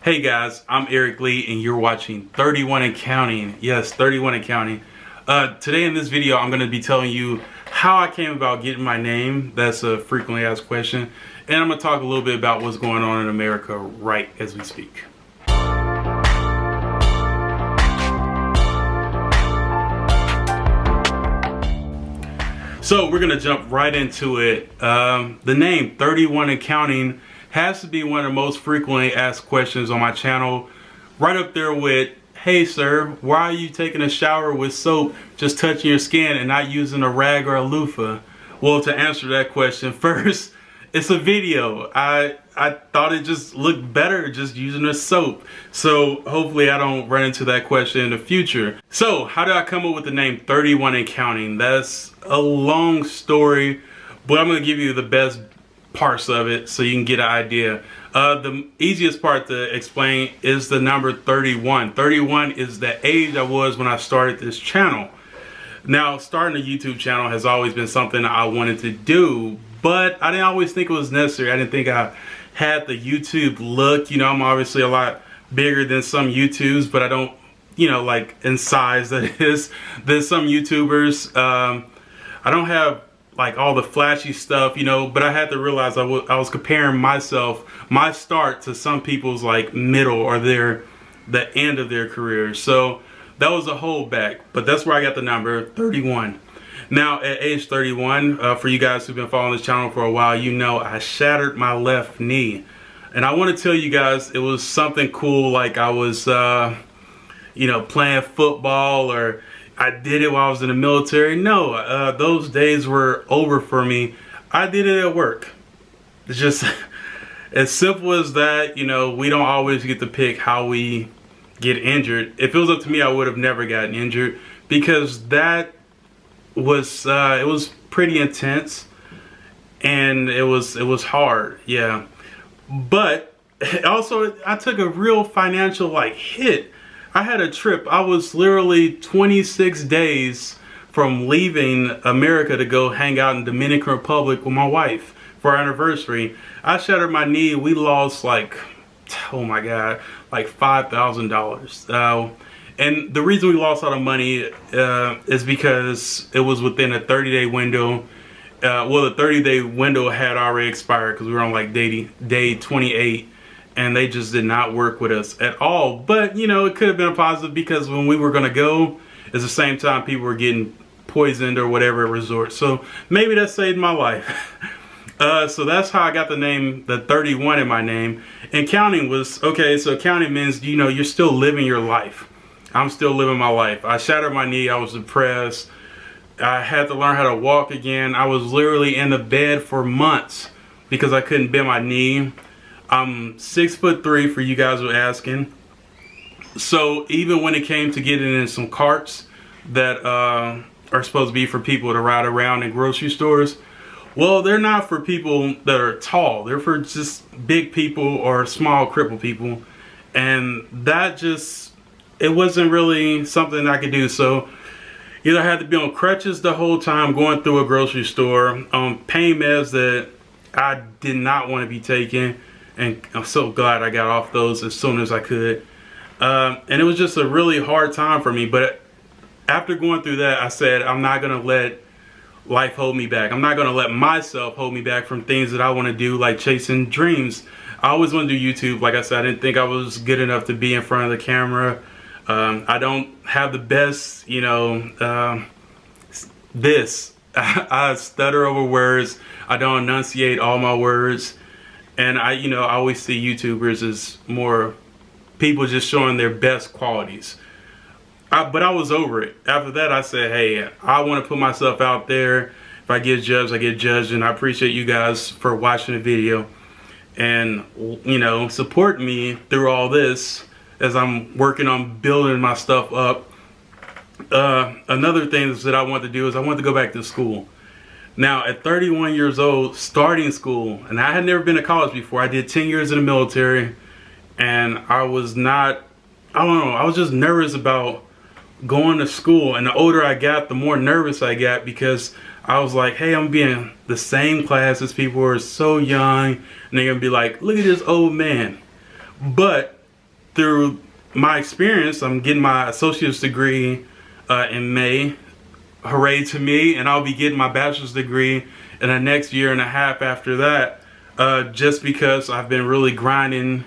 Hey guys, I'm Eric Lee and you're watching 31 and Counting. Yes, 31 and Counting. Today in this video, I'm going to be telling you how I came about getting my name. That's a frequently asked question. And I'm going to talk a little bit about what's going on in America right as we speak. So we're going to jump right into it. The name 31 and Counting has to be one of the most frequently asked questions on my channel. Right up there with, hey sir, why are you taking a shower with soap, just touching your skin and not using a rag or a loofah? Well, to answer that question, first, it's a video. I thought it just looked better just using a soap. So hopefully I don't run into that question in the future. So how did I come up with the name 31 and Counting? That's a long story, but I'm gonna give you the best parts of it so you can get an idea. The easiest part to explain is the number 31. 31 is the age I was when I started this channel. Now, starting a YouTube channel has always been something I wanted to do, but I didn't always think it was necessary. I didn't think I had the YouTube look. You know, I'm obviously a lot bigger than some YouTubes, but I don't, you know, like in size that is, than some YouTubers. I don't have like all the flashy stuff, you know, but I had to realize I was comparing myself, my start, to some people's like middle or the end of their career. So that was a holdback, but that's where I got the number 31. Now at age 31, for you guys who've been following this channel for a while, you know I shattered my left knee. And I want to tell you guys it was something cool, like I was, you know, playing football, or I did it while I was in the military. No, those days were over for me. I did it at work. It's just as simple as that. You know, we don't always get to pick how we get injured. If it was up to me, I would have never gotten injured, because that was it was pretty intense and it was hard. Yeah, but also I took a real financial like hit. I had a trip. I was literally 26 days from leaving America to go hang out in Dominican Republic with my wife for our anniversary. I shattered my knee. We lost like, oh my God, like $5,000. And the reason we lost all the money is because it was within a 30-day window. Well, the 30-day window had already expired because we were on like day 28. And they just did not work with us at all. But, you know, it could have been a positive, because when we were going to go, at the same time, people were getting poisoned or whatever at resorts. So maybe that saved my life. So that's how I got the name, the 31 in my name. And counting was, okay, so counting means, you know, you're still living your life. I'm still living my life. I shattered my knee. I was depressed. I had to learn how to walk again. I was literally in the bed for months because I couldn't bend my knee. I'm 6'3" for you guys who are asking. So even when it came to getting in some carts that are supposed to be for people to ride around in grocery stores, well, they're not for people that are tall. They're for just big people or small crippled people. And that just, it wasn't really something I could do. So either I had to be on crutches the whole time going through a grocery store, on pain meds that I did not want to be taking. And I'm so glad I got off those as soon as I could. And it was just a really hard time for me. But after going through that, I said, I'm not going to let life hold me back. I'm not going to let myself hold me back from things that I want to do, like chasing dreams. I always want to do YouTube. Like I said, I didn't think I was good enough to be in front of the camera. I don't have the best, you know, I stutter over words. I don't enunciate all my words. And I always see YouTubers as more people just showing their best qualities. But I was over it. After that, I said, hey, I want to put myself out there. If I get judged, I get judged. And I appreciate you guys for watching the video and, you know, support me through all this as I'm working on building my stuff up. Another thing that I want to do is I want to go back to school. Now, at 31 years old, starting school, and I had never been to college before. I did 10 years in the military, and I was not, I don't know, I was just nervous about going to school. And the older I got, the more nervous I got, because I was like, hey, I'm being the same class as people who are so young, and they're going to be like, look at this old man. But through my experience, I'm getting my associate's degree in May. Hooray to me. And I'll be getting my bachelor's degree in the next year and a half after that, just because I've been really grinding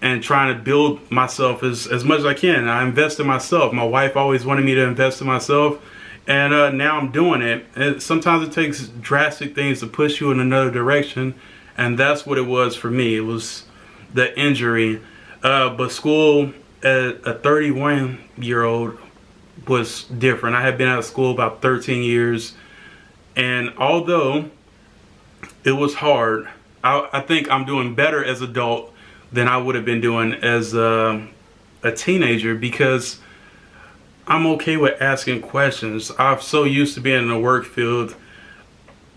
and trying to build myself as much as I can. I invest in myself. My wife always wanted me to invest in myself, and now I'm doing it. And sometimes it takes drastic things to push you in another direction, and that's what it was for me. It was the injury. But school at a 31-year-old was different. I had been out of school about 13 years, and although it was hard, I think I'm doing better as an adult than I would have been doing as a teenager, because I'm okay with asking questions. I'm so used to being in the work field.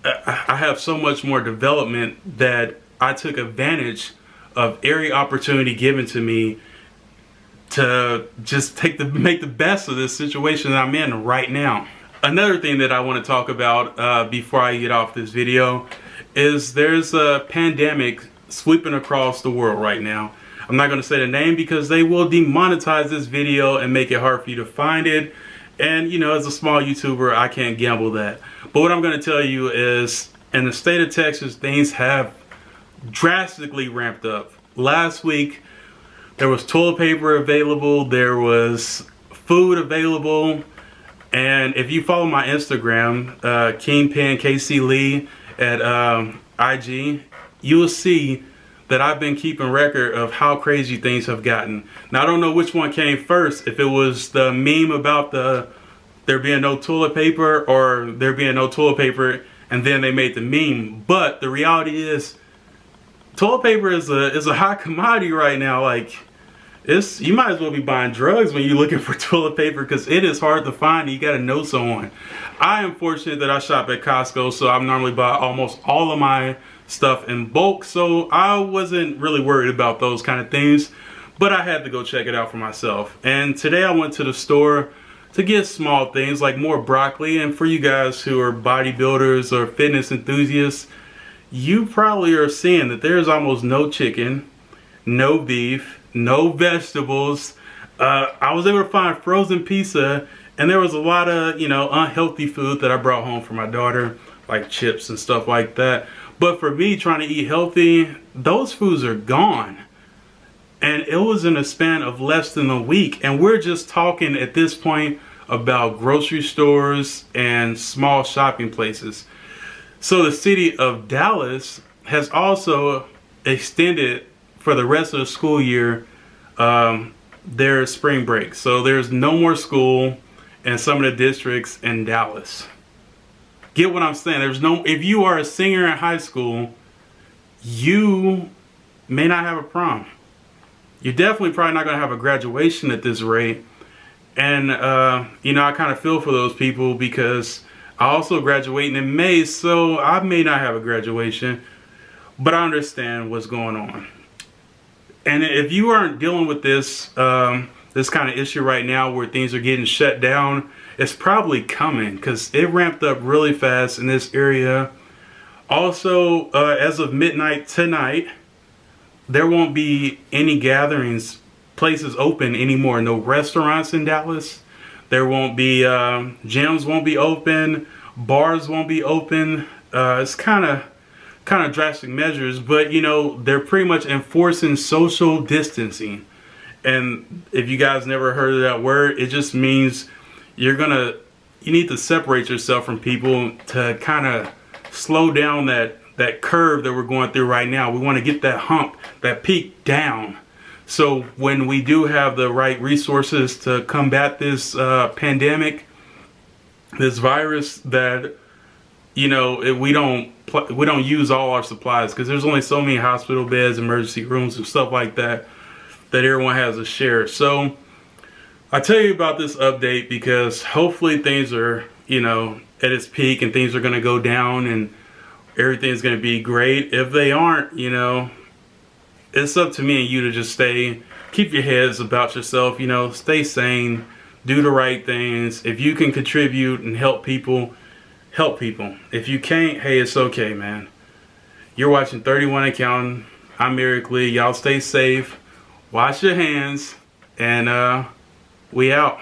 I have so much more development that I took advantage of every opportunity given to me to just make the best of this situation that I'm in right now. Another thing that I want to talk about before I get off this video is there's a pandemic sweeping across the world right now. I'm not going to say the name because they will demonetize this video and make it hard for you to find it. And you know, as a small YouTuber, I can't gamble that. But what I'm going to tell you is, in the state of Texas, things have drastically ramped up. Last week, there was toilet paper available, there was food available, and if you follow my Instagram, Kingpin KC Lee at IG, you will see that I've been keeping record of how crazy things have gotten. Now, I don't know which one came first, if it was the meme about there being no toilet paper, or there being no toilet paper and then they made the meme. But the reality is, toilet paper is a hot commodity right now. Like, you might as well be buying drugs when you're looking for toilet paper, because it is hard to find. You got to know someone. I am fortunate that I shop at Costco, so I normally buy almost all of my stuff in bulk, so I wasn't really worried about those kind of things, but I had to go check it out for myself. And today I went to the store to get small things like more broccoli. And for you guys who are bodybuilders or fitness enthusiasts, you probably are seeing that there's almost no chicken, no beef, no vegetables. I was able to find frozen pizza, and there was a lot of, you know, unhealthy food that I brought home for my daughter, like chips and stuff like that. But for me, trying to eat healthy, those foods are gone. And it was in a span of less than a week. And we're just talking at this point about grocery stores and small shopping places. So the city of Dallas has also extended for the rest of the school year their spring break. So there's no more school in some of the districts in Dallas. Get what I'm saying? If you are a senior in high school, you may not have a prom. You're definitely probably not going to have a graduation at this rate. And, you know, I kind of feel for those people, because I also graduating in May, so I may not have a graduation, but I understand what's going on. And if you aren't dealing with this kind of issue right now, where things are getting shut down, it's probably coming, because it ramped up really fast in this area. Also, as of midnight tonight, there won't be any gatherings, places open anymore. No restaurants in Dallas. There won't be, gyms won't be open, bars won't be open. It's kind of drastic measures, but you know, they're pretty much enforcing social distancing. And if you guys never heard of that word, it just means you need to separate yourself from people to kind of slow down that curve that we're going through right now. We want to get that hump, that peak down. So when we do have the right resources to combat this pandemic, this virus, that, you know, we don't use all our supplies, because there's only so many hospital beds, emergency rooms, and stuff like that everyone has to share. So I tell you about this update because hopefully things are, you know, at its peak, and things are going to go down, and everything's going to be great. If they aren't, you know, it's up to me and you to just keep your heads about yourself, you know, stay sane, do the right things. If you can contribute and help people, help people. If you can't, hey, it's okay, man. You're watching 31 and Counting. I'm Eric Lee. Y'all stay safe. wash your hands, and we out.